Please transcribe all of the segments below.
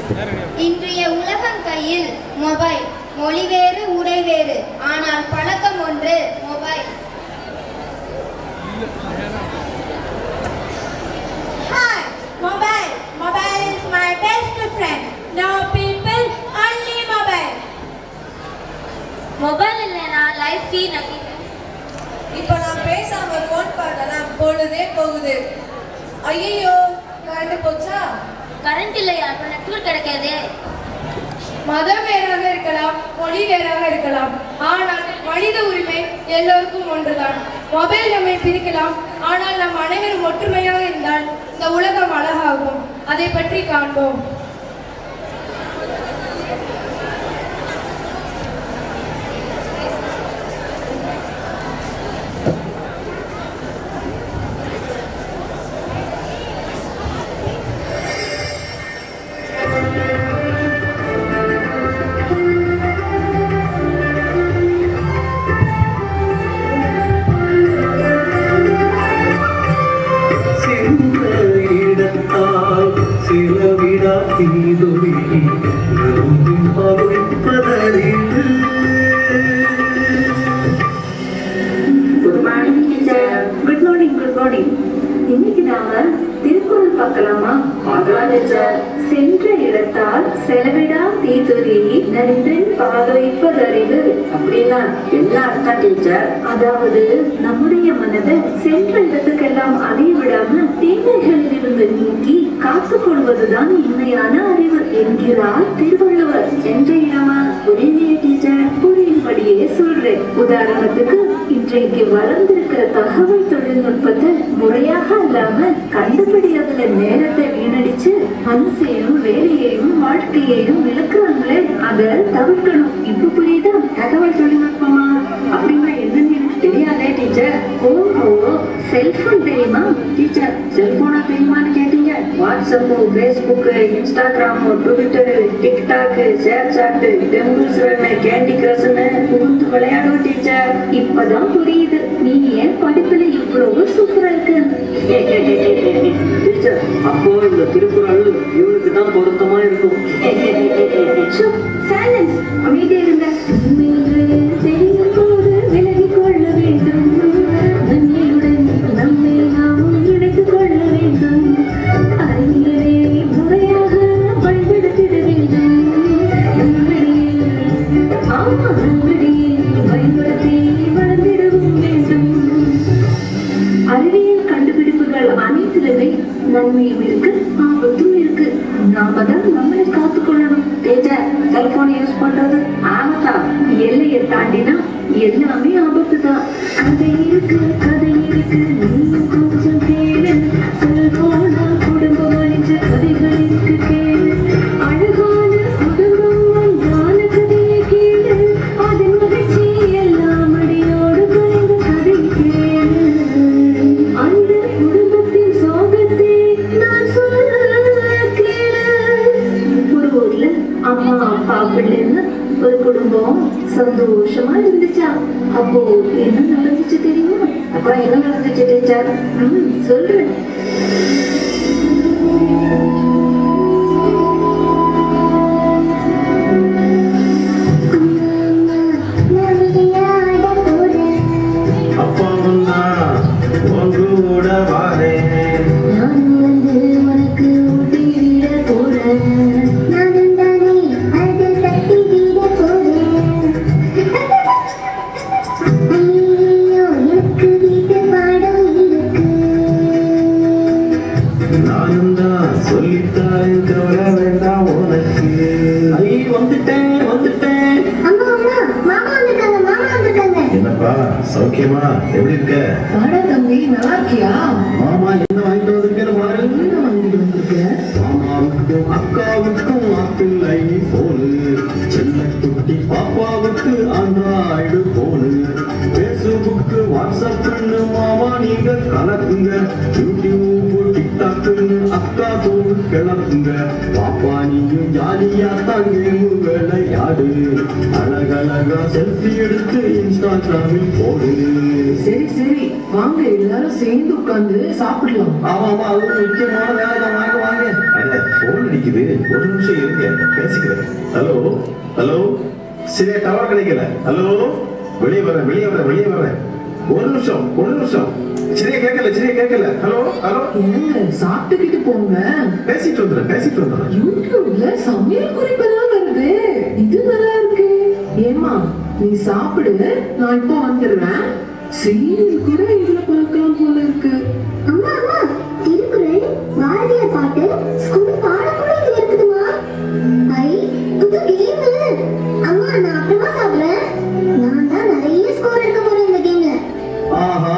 இன்றைய உலகம் கையில் மொபைல். மொழி வேறு, உடை வேறு, ஆனால் பழக்கம் ஒன்று, mobile. Hi, mobile. Mobile is my best friend. No people, only mobile. Mobile இல்லைனா லைஃப் கீ நகி. இப்போ நான் பேசாம போன் பார்த்தா பொழுதே போகுது. ஐயோ, கரண்ட் போச்சா? கரண்ட் இல்லையா? அப்ப நெட்வொர்க் கிடைக்காதே. மதம் வேறாக இருக்கலாம், மொழி வேறாக இருக்கலாம், ஆனால் மனித உரிமை எல்லோருக்கும் ஒன்றுதான். மொபைல் நம்மை பிரிக்கலாம், ஆனால் நம் அனைவரும் ஒற்றுமையாக இருந்தால் இந்த உலகம் அழகாகும். அதை பற்றி காண்போம். இன்னைக்கு நாம திருக்குறள் பார்க்கலாமா? சென்ற இடத்தால் செலவிடா தீதுரி நன்றின் பாதுகாப்பதறிவு. அப்படின்னா என்ன அர்த்தம் டீச்சர்? அதாவது நம்முடைய மனதை சென்ற இடத்துக்கெல்லாம் அலைய விடாம தீமைகளில் இருந்து நீக்கி காத்துக் கொள்வதுதான் உண்மையான அறிவு என்கிறார் திருவள்ளுவர். சென்ற இடமா? புரியலையே டீச்சர். புரியும்படியே சொல்றேன். உதாரணத்துக்கு இன்றைக்கு வளர்ந்திருக்கிற தகவல் தொழில்நுட்பத்தை முறையாக இல்லாம கண்டுபிடிக்கிறதுல நேரத்தை வீணடிச்சு மனசையும் வேலையையும் வாழ்க்கையையும் விளக்குறாங்களே, அதை தவிர்க்கணும். இப்ப புரியுதா? தகவல் தொழில்நுட்பமா? அப்படின்னா என்னன்னு எனக்கு தெரியாதே டீச்சர். ஓஹோ, செல்போன் தெரியுமா? டீச்சர், செல்போனா தெரியுமான்னு கேட்டீங்க. WhatsApp, Facebook, Instagram, Twitter, TikTok, ShareChat, temples ரன்னு, கேண்டி கிரஷ்னு புகுந்து விளையாடுவோம் டீச்சர். இப்பதான் புரியுது நீ ஏன் படிப்புல இவ்வளவு சூப்பரா இருக்கு. டீச்சர், அப்போ இந்த திருக்குறள் இவனுக்கு தான் பொருத்தமா இருக்கும். சைலன்ஸ், அமைதியா இருங்க. தெரியும் போது விலகிக் கொள்ள வேண்டும். நன்மையுடன் நம்மை நாமும் இணைத்துக் கொள்ள வேண்டும். அறிஞரை முறையாக பயன்படுத்திட வேண்டும். நன்றியில் பயன்படுத்தி வளர்ந்திடவும் வேண்டும். அறிவியல் கண்டுபிடிப்புகள் அனைத்திலுமே நன்மையும் இருக்கு, ஆபத்தும் இருக்கு. நாம தான் நம்மளை காத்துக்கொள்ளணும். டீச்சர், செல்போன் யூஸ் பண்றது ஆபத்தா? எல்லையை தாண்டினா எல்லாமே ஆபத்து தான். கதை இருக்கு, கதை இருக்கு, நீயும் கொஞ்சம் கேளு. செல்போனா குடும்பம் அழிஞ்ச கதைகள் இருக்கு, கேளு. அழகான குடும்பம் ஞான கதையை கேளு. அதன் மகிழ்ச்சி எல்லாம் அடியோடு குறைந்த கதை கேளு. அந்த குடும்பத்தின் சோகத்தை நான் சொல்ல கேளு. ஒரு ஊர்ல அம்மா அப்பா பிள்ளைன்னு ஒரு குடும்பம் சந்தோஷமா இருந்துச்சா. அப்போ என்ன நடந்துச்சு தெரியுமா? அப்புறம் என்ன நடந்துச்சு டீச்சர்? சொல்றேன். நான் வந்து உனக்கு ஊட்டி விட போறேன். என்னப்பா சௌக்கியமா? எப்படி இருக்க? வாடா தம்பி, நல்லா இருக்கியா? மாமா என்ன வாங்கிட்டு வந்திருக்கேன்னு பாரு. என்ன வாங்கிட்டு வந்திருக்க? மாமாவுக்கும் அக்காவுக்கும் ஆப்பிள்ளை போனு, செல்ல குட்டி பாப்பாவுக்கு ஆண்ட்ராய்டு போனு, பேஸ்புக்கு வாட்ஸ்அப்னு மாமா நீங்க கலக்குங்க, யூடியூப் டிக்டாக்னு அக்கா தோடு கிளப்புங்க. பாப்பா நீயும் ஜாலியா தான் கேமு விளையாடு, அழகழகா செல்ஃபி எடுத்து இன்ஸ்டாகிராமில் போடு. சரி சரி, வாங்க எல்லாரும் சேர்ந்து உட்கார்ந்து சாப்பிடலாம். ஆமா ஆமா, அது ஒரு முக்கியமான வேலை தான். வாங்க வாங்க. அட போன் அடிக்குது, ஒரு நிமிஷம் இருங்க, பேசிக்கிறேன். ஹலோ ஹலோ, சரியா டவர் கிடைக்கல. ஹலோ, வெளியே வரேன். ஒரு நிமிஷம். சரியா கேட்கல. ஹலோ ஹலோ, என்னங்க சாப்பிட்டுக்கிட்டு போங்க. பேசிட்டு வந்துடுறேன். யூடியூப்ல சமையல் குறிப்பெல்லாம் வருது, இது நல்லா இருக்கு. ஏமா நீ சாப்பிடு, நான் இப்போ வந்துடுறேன். சீரியல் கூட இதுல பார்க்கலாம் போல இருக்கு. அம்மா திருக்குறள், பாரதியார் பாட்டு, ஸ்கூல் பாடம் கூட இதுல இருக்குதுமா. ஐ புது கேம். அம்மா நான் அப்புறமா சாப்பிடுறேன். நான் தான் நிறைய ஸ்கோர் எடுக்க போறேன் இந்த கேம்ல. ஆஹா,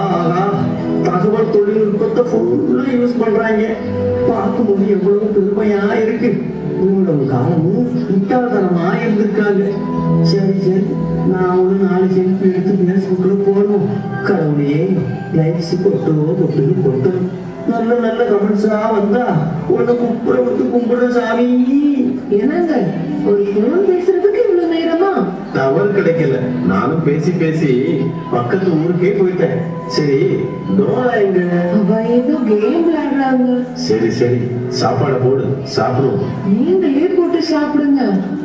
தகவல் தொழில்நுட்பத்தை ஃபுல்லா யூஸ் பண்றாங்க. பார்க்கும்போது எவ்வளவு பெருமையா இருக்கு. இவ்வளவு காலமும் முட்டாள்தனமா இருந்திருக்காங்க. சரி, நான் ஒரு 4 செல்ஃபி எடுத்து பேஸ்புக்ல போடணும். கடவுளே, லைக்ஸ் கொட்டும். நல்ல கமெண்ட்ஸா வந்தா உன்னை கும்பிட சாமி. என்னங்க ஒரு போன் பேசுறதுக்கு இவ்வளவு நேரமா? டவர் கிடைக்கல. நானும் பேசி பக்கத்து ஊருக்கே போயிட்டேன். சரி, டோரா எங்க? அவ ஏதோ கேம் விளையாடுறாங்க. சரி, சாப்பாட போடு, சாப்பிடுவோம். நீங்களே போட்டு சாப்பிடுங்க.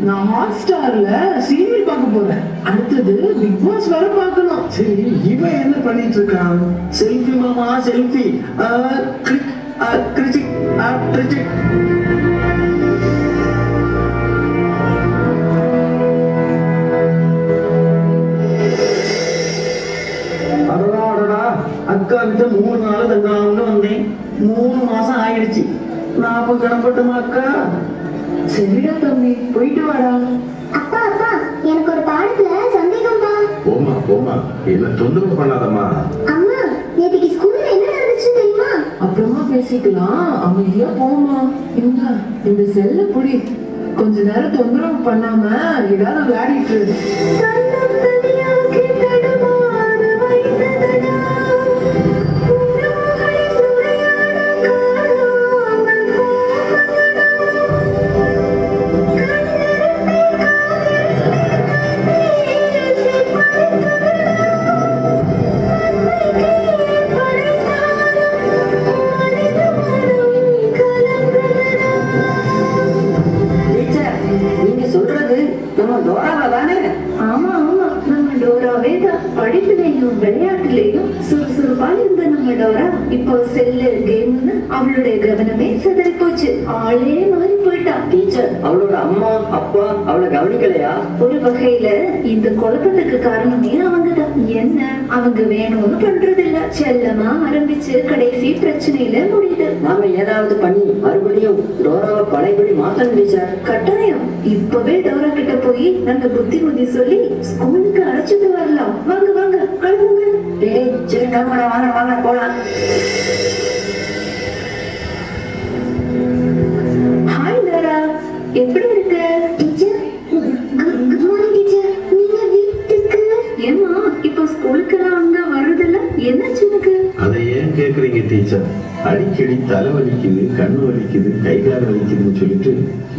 நான் ஹாட் ஸ்டார்ல சீரியல் பார்க்க போறேன். அடுத்தது பிக் பாஸ் வர பார்க்கணும். சரி, இவன் என்ன பண்ணிட்டு இருக்கான்? செல்ஃபி மாமா, செல்ஃபி. கிரிச்சிக். அக்கா கிட்ட 3 நாள் தங்கலாம்னு வந்தேன். 3 மாசம் ஆயிடுச்சு. நான் அப்ப கிளம்பட்டுமா அக்கா? சரிடா தம்பி, போயிட்டு வாடா. அப்பா எனக்கு ஒரு பாடத்துல சந்தேகம்பா. போமா, என்ன தொந்தரவு பண்ணாதம்மா. அம்மா நேத்திக்கு ஸ்கூல்ல என்ன நடந்துச்சு தெரியுமா? அப்புறமா பேசிக்கலாம், அமைதியா போமா. இந்த செல்ல புடி, கொஞ்ச நேரம் தொந்தரவு பண்ணாம ஏதாவது விளையாடிட்டு இரு. நீங்க சொல்றது நம்ம டோராவா தானே? ஆமா நம்ம டோராவே தான். படிப்புலையும் விளையாட்டுலையும் சுறுசுறுப்பா இருந்த நம்ம டோரா இப்போ செல்லு கேம்னு அவளுடைய கவனமே சிதறி போச்சு. ஆளே மாறி போயிட்டா. டீச்சர், அவளோட அம்மா அப்பா அவளை கவனிக்கலையா? ஒரு வகையில இந்த குழப்பத்துக்கு காரணமே அவங்கதான். என்ன அவங்க வேணும்னு பண்றது இல்ல, செல்லமா ஆரம்பிச்சு கடைசி பிரச்சனையில முடியுது. நாம ஏதாவது பண்ணி மறுபடியும் டோராவை பழையபடி மாத்தணும் டீச்சர். கட்டாயம். இப்பவே டோரா கிட்ட போய் நாங்க புத்தி சொல்லி ஸ்கூலுக்கு அழைச்சிட்டு வரலாம். வாங்க கிளம்புங்க. சரி கிளம்புடா, வாங்க போலாம். ஹாய் டோரா, எப்படி இருக்க? Teacher, good morning teacher. நீங்க வீட்டுக்கு? ஏமா இப்போ ஸ்கூலுக்கு அங்க வர்றதில்ல, என்னாச்சு உனக்கு? அதை ஏன் கேக்குறீங்க டீச்சர்? அடிக்கடி தலை வலிக்குது, கண்ணு வலிக்குது, கை கால் வலிக்குதுன்னு சொல்லிட்டு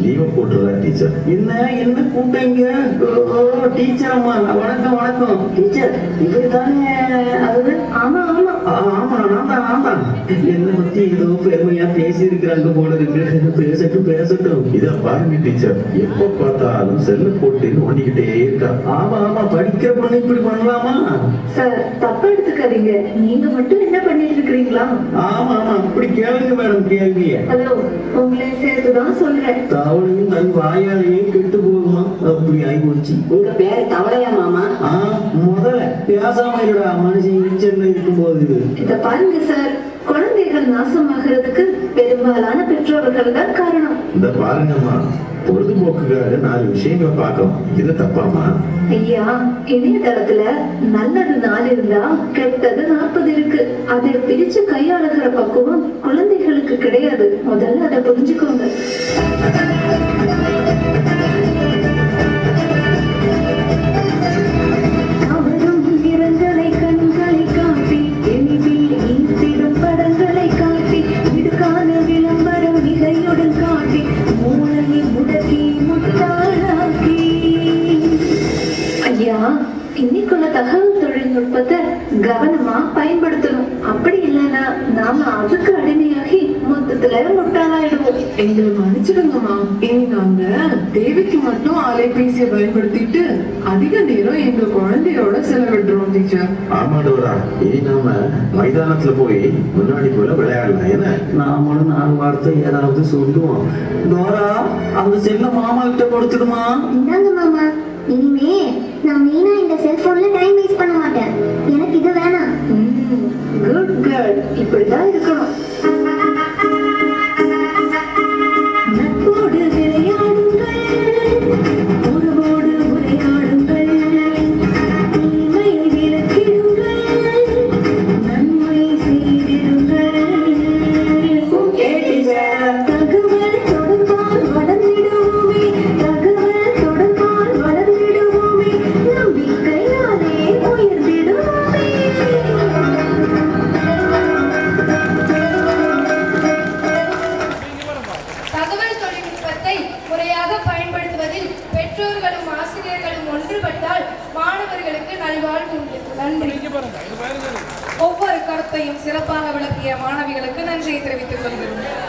லீவ போட்டுறா டீச்சர். என்ன கூப்பிட்டீங்க? டீச்சர் அம்மா, வணக்கம். டீச்சர், இவரு தானே அவரு? ஆமா நான் தான். என்ன பத்தி ஏதோ பெருமையா பேசி இருக்கிறாங்க போல இருக்கு. பேசட்டும். இத பாருங்க டீச்சர், எப்ப பார்த்தாலும் செல்ல போட்டு நோண்டிக்கிட்டே இருக்கா. ஆமா படிக்கிற பொண்ணு இப்படி பண்ணலாமா? சார், தப்பா எடுத்துக்காதீங்க. நீங்க மட்டும் என்ன பண்ணிட்டு இருக்கீங்களா? ஆமா அப்படி கேளுங்க மேடம் கேள்விய. ஹலோ, உங்களை சேர்த்துதான் சொல்றேன். தவளையும் தன் வாயாலையும் கெட்டு போகுமா? அப்படி ஆகி போச்சு. உங்க பேரு தவளையா மாமா? முதல்ல பேசாம இருடா, மனுஷன் கிச்சன்ல இருக்கும்போது. இத பாருங்க சார், குழந்தைகள் நாசமாகிறதுக்கு பெரும்பாலான பெற்றோர்கள் தான் காரணம். இந்த பாருங்கம்மா, பொழுதுபோக்குக்காக 4 விஷயங்களை பார்க்கலாம். இது தப்பாமா? ஐயா, இணையதளத்துல நல்லது 4 இருந்தா கெட்டது 40 இருக்கு. அதை பிரிச்சு கையாளுகிற பக்குவம் குழந்தைகளுக்கு கிடையாது. முதல்ல அதை புரிஞ்சுக்கோங்க. அவரும் இரங்கலை கண்களை காட்டி எளிதில் ஈர்த்திடும் படங்களை காட்டி இடுக்கான விளம்பரம் மிகையுடன் காட்டி மூளையை முடக்கி முட்டாளாக்கி. ஐயா, இன்னைக்குள்ள தகவல் தொழில்நுட்பத்தை கவனமா பயன்படுத்தணும். அப்படி இல்லைன்னா நாம அதுக்கு அடிமையாகி மொத்தத்துல முட்டாளாயிடுவோம். எங்களை மன்னிச்சிடுங்கம்மா. இனி நாங்க தேவைக்கு மட்டும் அலைபேசியை பயன்படுத்திட்டு அதிக நேரம் எங்க குழந்தையோட செலவிடுறோம் டீச்சர். ஆமா டோரா, இனி நாம மைதானத்துல போய் முன்னாடி போல விளையாடலாம். என்ன நாமளும் 4 வார்த்தை ஏதாவது சொல்லுவோம். டோரா, அந்த செல்ல மாமா கிட்ட கொடுத்துடுமா? இந்தாங்க மாமா, இனிமே நான் மீனா இந்த செல்போன்ல டைம் வேஸ்ட் பண்ண மாட்டேன். எனக்கு இது வேணாம். குட் கேர்ள், இப்படிதான் இருக்கணும். நட்போடு விளையாடுங்கள், உறவோடு உரையாடுங்கள், தீமை விலக்கிடுங்கள், நன்மை செய்திடுங்கள். தகவல் தொடர்பால் வளர்ந்திடுவோமே, தகவல் தொடர்பால் வளர்ந்திடுவோமே, நம்பிக்கையாலே உயர்ந்திடுவோமே. தகவல் தொழில்நுட்பத்தை முறையாக பயன்படுத்துவதில் பெற்றோர்களும் ஆசிரியர்களும் ஒன்றுபட்டால் மாணவர்களுக்கு நல்வாழ்வு உண்டு. நன்றி. ஒவ்வொரு கருத்தையும் சிறப்பாக விளக்கிய மாணவிகளுக்கு நன்றியை தெரிவித்துக் கொள்கிறோம்.